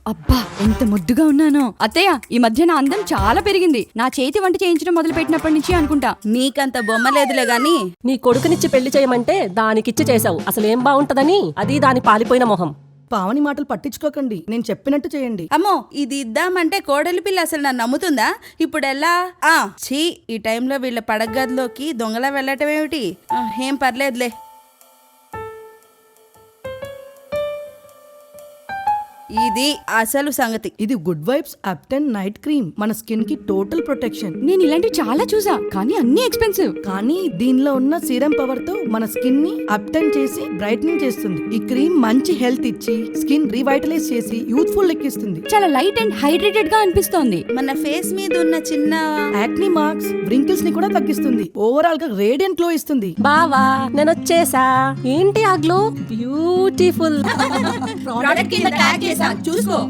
అబ్బా ఎంత ముద్దుగా ఉన్నానో. అత్తయ్య, ఈ మధ్య నా అందం చాలా పెరిగింది. నా చేతి వంట చేయించడం మొదలు పెట్టినప్పటి నుంచి అనుకుంటా. నీకంత బొమ్మ లేదులే గాని. నీ కొడుకునిచ్చి పెళ్లి చేయమంటే దానికిచ్చి చేసావు. అసలేం బాగుంటదని అది దాని పాలిపోయిన మొహం. పావని మాటలు పట్టించుకోకండి, నేను చెప్పినట్టు చేయండి. అమ్మో, ఇది ఇద్దామంటే కోడలి పిల్ల అసలు నన్ను నమ్ముతుందా? ఇప్పుడు ఎలా? ఛీ, ఈ టైంలో వీళ్ళ పడగదిలోకి దొంగలా వెళ్ళటం ఏమిటి? ఏం పర్లేదులే. ఇది అసలు సంగతి. ఇది గుడ్ వైబ్స్ అప్టెన్ నైట్ క్రీమ్, మన స్కిన్ కి టోటల్ ప్రొటెక్షన్. నేను ఇలాంటివి చాలా చూసా, కానీ అన్ని ఎక్స్పెన్సివ్. కానీ దీనిలో ఉన్న సీరం పవర్ తో మన స్కిన్ ని అప్టెన్ చేసి బ్రైట్నింగ్ చేస్తుంది. ఈ క్రీమ్ మంచి హెల్త్ ఇచ్చి స్కిన్ రివైటలైజ్ చేసి యూత్ఫుల్ లెక్కిస్తుంది. చాలా లైట్ అండ్ హైడ్రేటెడ్ గా అనిపిస్తోంది. మన ఫేస్ మీద ఉన్న చిన్న యాక్ని మార్క్స్, వ్రింకిల్స్ ని కూడా తగ్గిస్తుంది. ఓవరాల్ గా రేడియంట్ గ్లో ఇస్తుంది. బావా నేనొచ్చేసా. ఏంటి ఆ గ్లో? బ్యూటిఫుల్. చూసుకో.